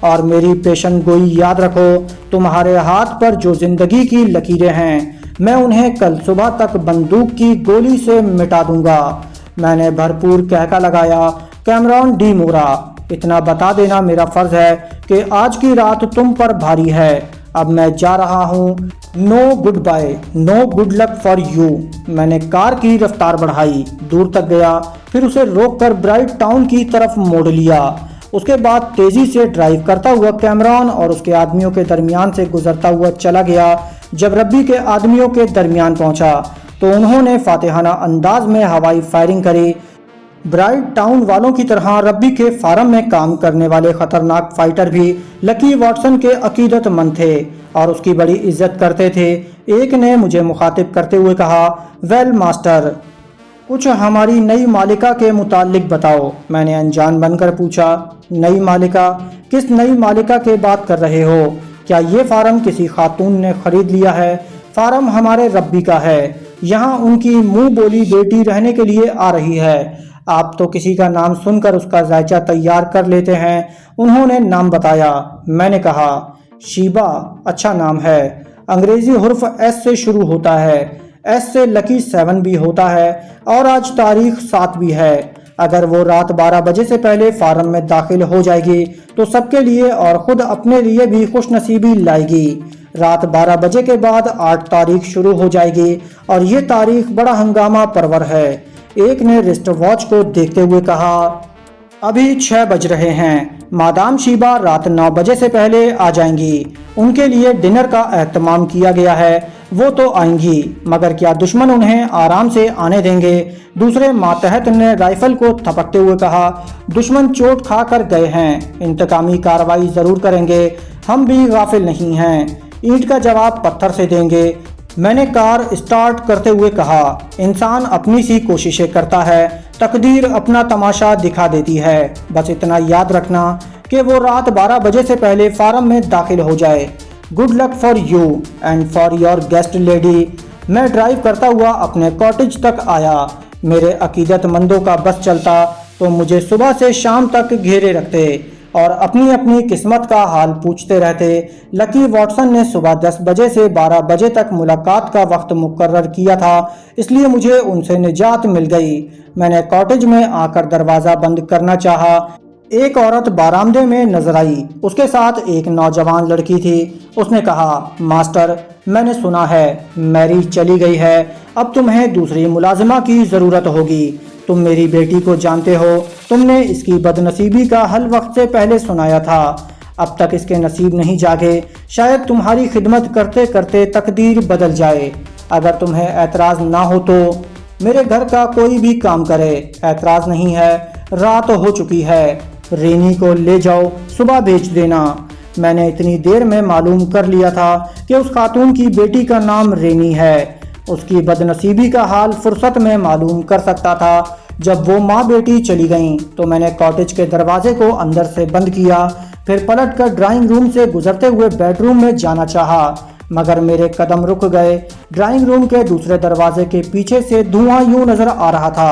اور میری پیشن گوئی یاد رکھو، تمہارے ہاتھ پر جو زندگی کی لکیریں ہیں میں انہیں کل صبح تک بندوق کی گولی سے مٹا دوں گا۔ میں نے بھرپور کہکا لگایا، کیمرون ڈی مورا، اتنا بتا دینا میرا فرض ہے کہ آج کی رات تم پر بھاری ہے۔ اب میں جا رہا ہوں، no good bye, no good luck for you. میں نے کار کی رفتار بڑھائی، دور تک گیا، پھر اسے روک کر برائٹ ٹاؤن کی طرف موڑ لیا۔ اس کے بعد تیزی سے ڈرائیو کرتا ہوا کیمرون اور اس کے آدمیوں کے درمیان سے گزرتا ہوا چلا گیا۔ جب ربی کے آدمیوں کے درمیان پہنچا تو انہوں نے فاتحانہ انداز میں ہوائی فائرنگ کری۔ برائٹ ٹاؤن والوں کی طرح ربی کے فارم میں کام کرنے والے خطرناک فائٹر بھی لکی واٹسن کے عقیدت مند تھے اور اس کی بڑی عزت کرتے تھے۔ ایک نے مجھے مخاطب کرتے ہوئے کہا، ویل ماسٹر، کچھ ہماری نئی مالکہ کے متعلق بتاؤ۔ میں نے انجان بن کر پوچھا، نئی مالکہ؟ کس نئی مالکہ کے بات کر رہے ہو؟ کیا یہ فارم کسی خاتون نے خرید لیا ہے؟ فارم ہمارے ربی کا ہے، یہاں ان کی منہ بولی بیٹی رہنے کے لیے آ رہی ہے۔ آپ تو کسی کا نام سن کر اس کا ذائچہ تیار کر لیتے ہیں۔ انہوں نے نام بتایا۔ میں نے کہا، شیبا اچھا نام ہے، انگریزی حرف ایس سے شروع ہوتا ہے، ایس سے لکی 7 بھی ہوتا ہے اور آج تاریخ 7 بھی ہے۔ اگر وہ رات 12 بجے سے پہلے فارم میں داخل ہو جائے گی تو سب کے لیے اور خود اپنے لیے بھی خوش نصیبی لائے گی۔ رات 12 بجے کے بعد 8 تاریخ شروع ہو جائے گی اور یہ تاریخ بڑا ہنگامہ پرور ہے۔ ایک نے رسٹ واچ کو دیکھتے ہوئے کہا، ابھی 6 بج رہے ہیں، مادام شیبا رات 9 بجے سے پہلے آ جائیں گی۔ ان کے لیے ڈنر کا اہتمام کیا گیا ہے، وہ تو آئیں گی، مگر کیا دشمن انہیں آرام سے آنے دیں گے؟ دوسرے ماتحت نے رائفل کو تھپکتے ہوئے کہا، دشمن چوٹ کھا کر گئے ہیں، انتقامی کارروائی ضرور کریں گے، ہم بھی غافل نہیں ہیں، اینٹ کا جواب پتھر سے دیں گے۔ میں نے کار اسٹارٹ کرتے ہوئے کہا، انسان اپنی سی کوششیں کرتا ہے، تقدیر اپنا تماشا دکھا دیتی ہے، بس اتنا یاد رکھنا کہ وہ رات 12 بجے سے پہلے فارم میں داخل ہو جائے۔ Good luck for you and for your guest lady. میں ڈرائیو کرتا ہوا اپنے کاٹیج تک آیا۔ میرے عقیدت مندوں کا بس چلتا تو مجھے صبح سے شام تک گھیرے رکھتے اور اپنی اپنی قسمت کا حال پوچھتے رہتے۔ لکی واٹسن نے صبح 10 بجے سے 12 بجے تک ملاقات کا وقت مقرر کیا تھا، اس لیے مجھے ان سے نجات مل گئی۔ میں نے کاٹیج میں آ کر دروازہ بند کرنا چاہا۔ ایک عورت برآمدے میں نظر آئی، اس کے ساتھ ایک نوجوان لڑکی تھی۔ اس نے کہا، ماسٹر، میں نے سنا ہے میری چلی گئی ہے، اب تمہیں دوسری ملازمہ کی ضرورت ہوگی۔ تم میری بیٹی کو جانتے ہو، تم نے اس کی بد نصیبی کا حل وقت سے پہلے سنایا تھا، اب تک اس کے نصیب نہیں جاگے، شاید تمہاری خدمت کرتے کرتے تقدیر بدل جائے۔ اگر تمہیں اعتراض نہ ہو تو میرے گھر کا کوئی بھی کام کرے، اعتراض نہیں ہے، رات ہو چکی ہے، رینی کو لے جاؤ، صبح بھیج دینا۔ میں نے اتنی دیر میں معلوم کر لیا تھا کہ اس خاتون کی بیٹی کا نام رینی ہے۔ اس کی بد نصیبی کا حال فرصت میں معلوم کر سکتا تھا۔ جب وہ ماں بیٹی چلی گئیں تو میں نے کاٹیج کے دروازے کو اندر سے بند کیا، پھر پلٹ کر ڈرائنگ روم سے گزرتے ہوئے بیڈ روم میں جانا چاہا، مگر میرے قدم رک گئے۔ ڈرائنگ روم کے دوسرے دروازے کے پیچھے سے دھواں یوں نظر آ رہا تھا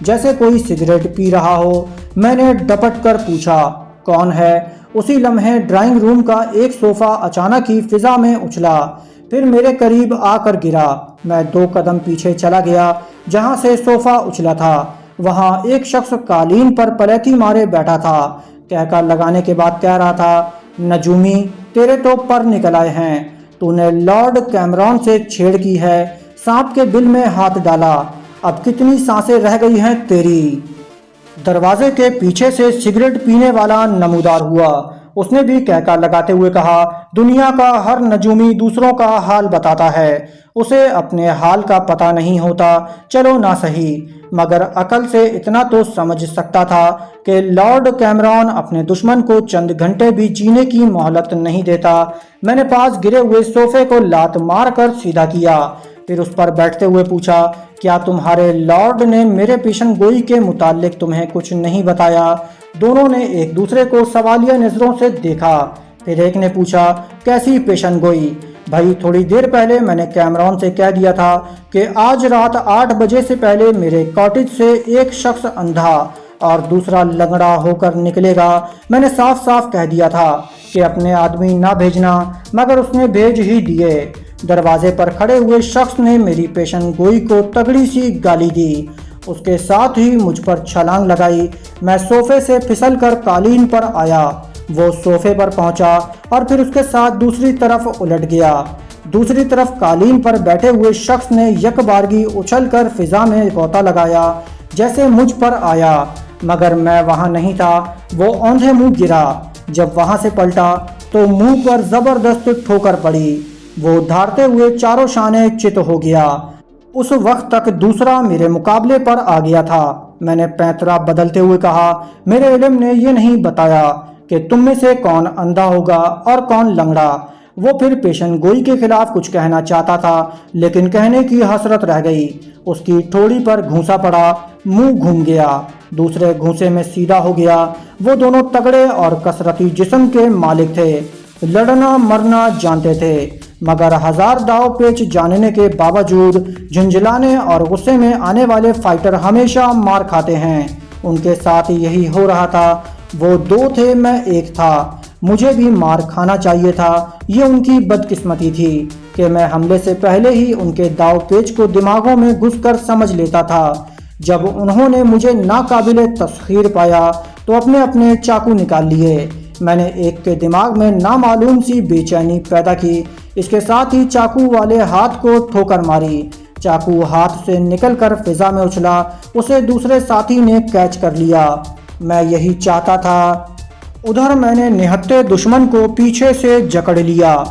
جیسے کوئی سگریٹ پی رہا ہو۔ میں نے ڈپٹ کر پوچھا، کون ہے؟ اسی لمحے ڈرائنگ روم کا ایک صوفہ اچانک ہی فضا میں اچھلا، پھر میرے قریب آ کر گرا۔ میں 2 قدم پیچھے چلا گیا، جہاں سے صوفہ اچھلا تھا وہاں ایک شخص قالین پر پلیتی مارے بیٹھا تھا۔ کہکا لگانے کے بعد کہہ رہا تھا، نجومی، تیرے تو پر نکل آئے ہیں، تو نے لارڈ کیمرون سے چھیڑ کی ہے، سانپ کے بل میں ہاتھ ڈالا، اب کتنی سانسیں رہ گئی ہیں تیری؟ دروازے کے پیچھے سے سگریٹ پینے والا نمودار ہوا۔ اس نے بھی کہکا لگاتے ہوئے کہا، دنیا کا ہر نجومی دوسروں کا حال بتاتا ہے، اسے اپنے حال کا پتہ نہیں ہوتا، چلو نہ صحیح، مگر عقل سے اتنا تو سمجھ سکتا تھا کہ لارڈ کیمرون اپنے دشمن کو چند گھنٹے بھی جینے کی مہلت نہیں دیتا۔ میں نے پاس گرے ہوئے صوفے کو لات مار کر سیدھا کیا، پھر اس پر بیٹھتے ہوئے پوچھا، کیا تمہارے لارڈ نے میرے پیشن گوئی کے متعلق تمہیں کچھ نہیں بتایا؟ دونوں نے ایک دوسرے کو سوالیہ نظروں سے دیکھا، پھر ایک نے پوچھا، کیسی پیشن گوئی؟ بھائی تھوڑی دیر پہلے میں نے کیمرون سے کہہ دیا تھا کہ آج رات 8 بجے سے پہلے میرے کاٹیج سے ایک شخص اندھا اور دوسرا لنگڑا ہو کر نکلے گا۔ میں نے صاف صاف کہہ دیا تھا کہ اپنے آدمی نہ بھیجنا، مگر اس نے بھیج ہی دیے۔ دروازے پر کھڑے ہوئے شخص نے میری پیشن گوئی کو تگڑی سی گالی دی، اس کے ساتھ ہی مجھ پر چھلانگ لگائی۔ میں صوفے سے پھسل کر قالین پر آیا، وہ صوفے پر پہنچا اور پھر اس کے ساتھ دوسری طرف الٹ گیا۔ دوسری طرف قالین پر بیٹھے ہوئے شخص نے یک بارگی اچھل کر فضا میں غوطہ لگایا جیسے مجھ پر آیا، مگر میں وہاں نہیں تھا۔ وہ اوندھے منہ گرا۔ جب وہاں سے پلٹا تو منہ پر زبردست ٹھوکر پڑی۔ وہ دھاڑتے ہوئے چاروں شانے چت ہو گیا۔ اس وقت تک دوسرا میرے مقابلے پر آ گیا تھا۔ میں نے پینترا بدلتے ہوئے کہا، میرے علم نے یہ نہیں بتایا کہ تم میں سے کون اندھا ہوگا اور کون لنگڑا۔ وہ پھر پیشن گوئی کے خلاف کچھ کہنا چاہتا تھا، لیکن کہنے کی حسرت رہ گئی۔ اس کی ٹھوڑی پر گھونسا پڑا، منہ گھوم گیا، دوسرے گھونسے میں سیدھا ہو گیا۔ وہ دونوں تگڑے اور کثرتی جسم کے مالک تھے، لڑنا مرنا جانتے تھے، مگر ہزار داؤ پیچ جاننے کے باوجود جھنجھلانے اور غصے میں آنے والے فائٹر ہمیشہ مار کھاتے ہیں۔ ان کے ساتھ یہی ہو رہا تھا۔ وہ دو تھے، میں ایک تھا۔ مجھے بھی مار کھانا چاہیے تھا۔ یہ ان کی بدقسمتی تھی کہ میں حملے سے پہلے ہی ان کے داؤ پیچ کو دماغوں میں گھس کر سمجھ لیتا تھا۔ جب انہوں نے مجھے ناقابل تسخیر پایا تو اپنے اپنے چاقو نکال لیے۔ میں نے ایک کے دماغ میں نامعلوم سی بے چینی پیدا کی، اس کے ساتھ ہی چاقو والے ہاتھ کو ٹھوکر ماری۔ چاقو ہاتھ سے نکل کر فضا میں اچھلا، اسے دوسرے ساتھی نے کیچ کر لیا۔ میں یہی چاہتا تھا۔ ادھر میں نے نہتے دشمن کو پیچھے سے جکڑ لیا۔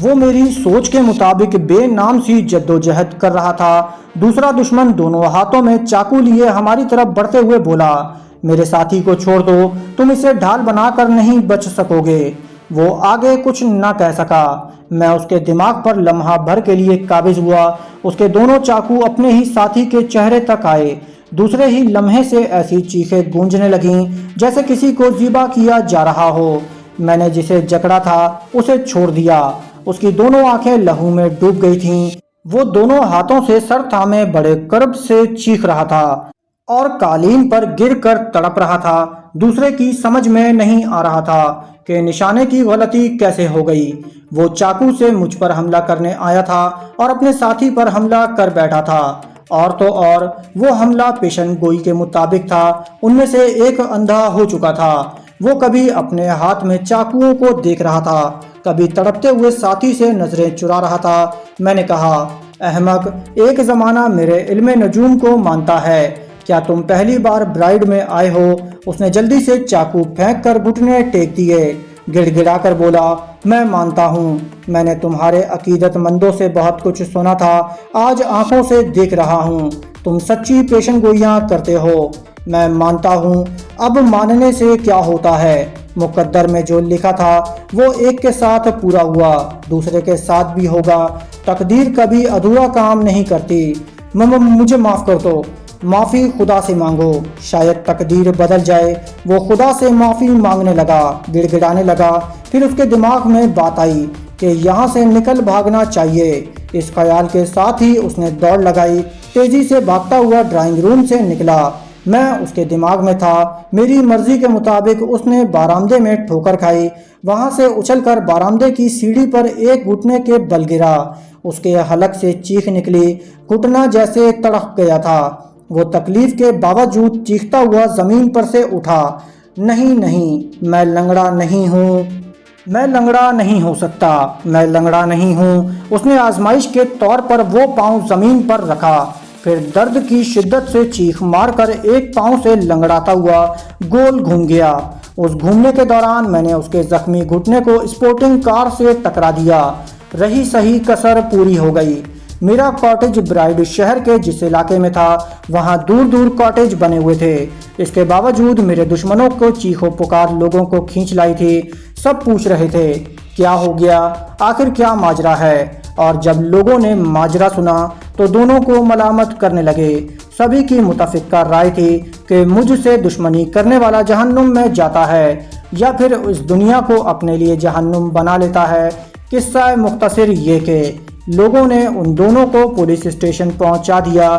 وہ میری سوچ کے مطابق بے نام سی جدوجہد کر رہا تھا۔ دوسرا دشمن دونوں ہاتھوں میں چاقو لیے ہماری طرف بڑھتے ہوئے بولا، میرے ساتھی کو چھوڑ دو، تم اسے ڈھال بنا کر نہیں بچ سکو گے۔ وہ آگے کچھ نہ کہہ سکا۔ میں اس کے دماغ پر لمحہ بھر کے لیے قابض ہوا۔ اس کے دونوں چاقو اپنے ہی ساتھی کے چہرے تک آئے۔ دوسرے ہی لمحے سے ایسی چیخیں گونجنے لگیں جیسے کسی کو ذبح کیا جا رہا ہو۔ میں نے جسے جکڑا تھا اسے چھوڑ دیا۔ اس کی دونوں آنکھیں لہو میں ڈوب گئی تھیں۔ وہ دونوں ہاتھوں سے سر تھامے بڑے کرب سے چیخ رہا تھا اور قالین پر گر کر تڑپ رہا تھا۔ دوسرے کی سمجھ میں نہیں آ رہا تھا کہ نشانے کی غلطی کیسے ہو گئی۔ وہ چاقو سے مجھ پر حملہ کرنے آیا تھا اور اپنے ساتھی پر حملہ کر بیٹھا تھا۔ اور تو اور وہ حملہ پیشن گوئی کے مطابق تھا۔ ان میں سے ایک اندھا ہو چکا تھا۔ وہ کبھی اپنے ہاتھ میں چاقوؤں کو دیکھ رہا تھا، کبھی تڑپتے ہوئے ساتھی سے نظریں چرا رہا تھا۔ میں نے کہا، احمق، ایک زمانہ میرے علم نجوم کو مانتا ہے، کیا تم پہلی بار برائیڈ میں آئے ہو؟ اس نے جلدی سے چاقو پھینک کر گھٹنے ٹیک دیے، گڑ گڑا کر بولا، میں مانتا ہوں، میں نے تمہارے عقیدت مندوں سے بہت کچھ سنا تھا، آج آنکھوں سے دیکھ رہا ہوں، تم سچی پیشن گوئیاں کرتے ہو۔ میں مانتا ہوں، اب ماننے سے کیا ہوتا ہے؟ مقدر میں جو لکھا تھا وہ ایک کے ساتھ پورا ہوا، دوسرے کے ساتھ بھی ہوگا۔ تقدیر کبھی ادھورا کام نہیں کرتی۔ مجھے معاف کر دو، معافی خدا سے مانگو، شاید تقدیر بدل جائے۔ وہ خدا سے معافی مانگنے لگا، گڑ گڑانے لگا۔ پھر اس کے دماغ میں بات آئی کہ یہاں سے نکل بھاگنا چاہیے۔ اس خیال کے ساتھ ہی اس نے دوڑ لگائی، تیزی سے بھاگتا ہوا ڈرائنگ روم سے نکلا۔ میں اس کے دماغ میں تھا۔ میری مرضی کے مطابق اس نے برآمدے میں ٹھوکر کھائی، وہاں سے اچھل کر برآمدے کی سیڑھی پر ایک گھٹنے کے بل گرا۔ اس کے حلق سے چیخ نکلی، گھٹنا جیسے تڑپ گیا تھا۔ وہ تکلیف کے باوجود چیختا ہوا زمین پر سے اٹھا، نہیں نہیں، میں لنگڑا نہیں ہوں، میں لنگڑا نہیں ہو سکتا، میں لنگڑا نہیں ہوں۔ اس نے آزمائش کے طور پر وہ پاؤں زمین پر رکھا، پھر درد کی شدت سے چیخ مار کر ایک پاؤں سے لنگڑاتا ہوا گول گھوم گیا۔ اس گھومنے کے دوران میں نے اس کے زخمی گھٹنے کو اسپورٹنگ کار سے ٹکرا دیا۔ رہی صحیح کسر پوری ہو گئی۔ میرا کاٹیج برائیڈ شہر کے جس علاقے میں تھا وہاں دور دور کاٹیج بنے ہوئے تھے۔ اس کے باوجود میرے دشمنوں کو چیخ و پکار لوگوں کو کھینچ لائی تھی۔ سب پوچھ رہے تھے، کیا ہو گیا، آخر کیا ماجرا ہے؟ اور جب لوگوں نے ماجرا سنا تو دونوں کو ملامت کرنے لگے۔ سبھی کی متفقہ رائے تھی کہ مجھ سے دشمنی کرنے والا جہنم میں جاتا ہے یا پھر اس دنیا کو اپنے لیے جہنم بنا لیتا ہے۔ قصہ مختصر یہ کہ لوگوں نے ان دونوں کو پولیس اسٹیشن پہنچا دیا۔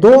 2